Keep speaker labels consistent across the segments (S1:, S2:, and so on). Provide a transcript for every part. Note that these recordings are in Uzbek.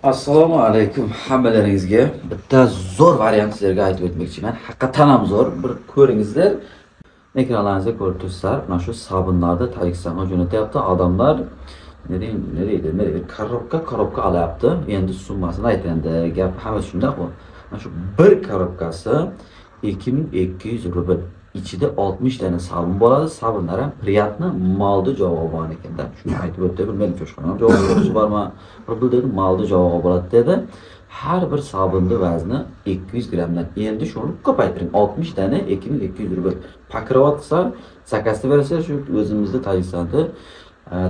S1: Assalomu alaykum hammalaringizga. Bitta zo'r variant sizlarga aytib o'tmoqchiman. Haqiqatan ham zo'r. Bir ko'ringizlar. Ekranlaringizda ko'rib turibsizlar. Mana shu sabunlarni Tojikistonga jo'natyapti. Odamlar nereye korobka olyapti. Endi summasini aytganda gap hamma shundoq. Mana shu bir korobkasi 2200 rubl. İçinde 60 tane sabun bo'ladi. Sabunlar ham priyatni molda javobi bor ekanda. Shuni aytib o'tdi, bilmadim cho'shqonam javob berishi bormi? Bir dedi molda javobi bo'ladi dedi. Har bir sabunning vazni 200 grammdan. Endi shuni ko'paytiring. 60 tane 2200 rubl. Pakirovat qilsa, zakasni bersa shu o'zimizda Tojikistonda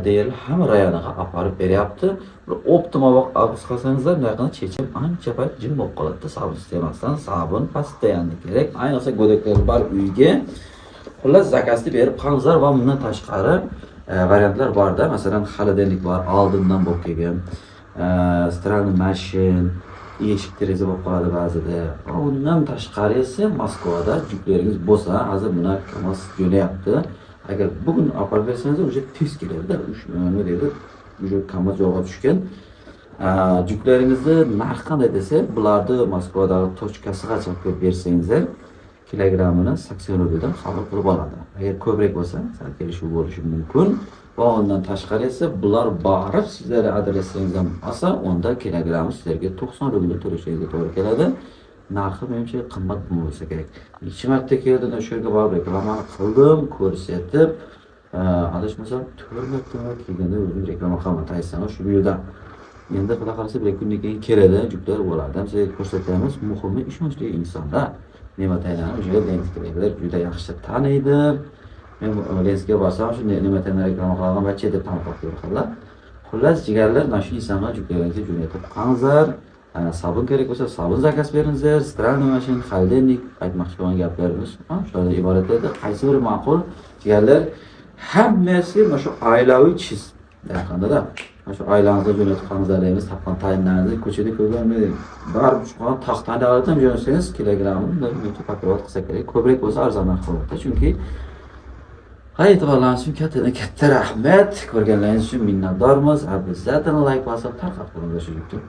S1: deyil hamma rayoniga olib beryapti. Bir optimal vaqt qilsangizlar, bunaqani chechim ancha payt jim bo'lib qoladi. Sabun istemasdan sabun постоянно kerak. Ayniqsa go'daklar bor uyga. Xullas zakasni berib qolingizlar va bundan tashqari variantlar borda. Masalan, xolodilnik bor, oldindan bo'lib kelgan. Stralniy mashin, eshik deraza bo'lib qoladi ba'zida. Undan tashqari esa Moskvada juklaringiz bo'lsa, hozir buni KAMAZ jo'nayapti. Agar bugun olib bersangiz, o'sha tez keladi. Nima deydi? O'sha KAMAZ javob tushgan. Juklaringizni narxi qanday desa, bularni Moskvadagi tochkasigacha qo'yib bersangizlar, kilogrammini 80 rubldan qabul qilib oladi. Agar ko'proq bo'lsa, sal kelishuv bo'lishi mumkin. Va undan tashqari esa bular borib sizlar adresingizni olsa, unda kilogrammi sizlarga 90 rubl to'lashingizga to'g'ri keladi. Narxi menimcha qimmat bo'lsa kerak. Necha marta keldim o'sha yerga borib reklama qildim, ko'rsatib, adashmasam 4 marta kelganda o'zim reklama qildim Tayson shu yerda. Endi xudo xolasa bir kundan keyin keladi, juklar bo'ladi. Ham sizga ko'rsatamiz. Muhimi ishonchli insonlar. Ne'mataylarni o'sha lenslar juda yaxshi taniydi. Men lensga borsam shu ne'mataylarni reklama qilgan bacha deb tanqid qilganlar. Xullas jigarlar, mana shu insonlar juklaringizni jo'natib qolingizlar. Sabun kerak bo'lsa sabun zakaz beringizlar. Stralniy mashin, xolodilnik aytmoqchi bo'lgan gaplarimiz shulardan iborat edi. Qaysi biri ma'qul? Jigarlar, hammasi mana shu oilaviy chiz. Yaqinda mana shu oilangizga jo'natib qolingizlar deymiz. Tapqan tayinlaringizni ko'chada ko'rganmiding? Barib chiqqan taxtani olib ham jo'natsangiz kilogrammi buncha pakovat qilsa kerak. Ko'proq bo'lsa arzonroq qiladi. Chunki e'tiborlaringiz uchun katta rahmat. Ko'rganlaringiz uchun minnatdormiz. Albatta like bosib tarqatib qo'yinglar shu YouTube.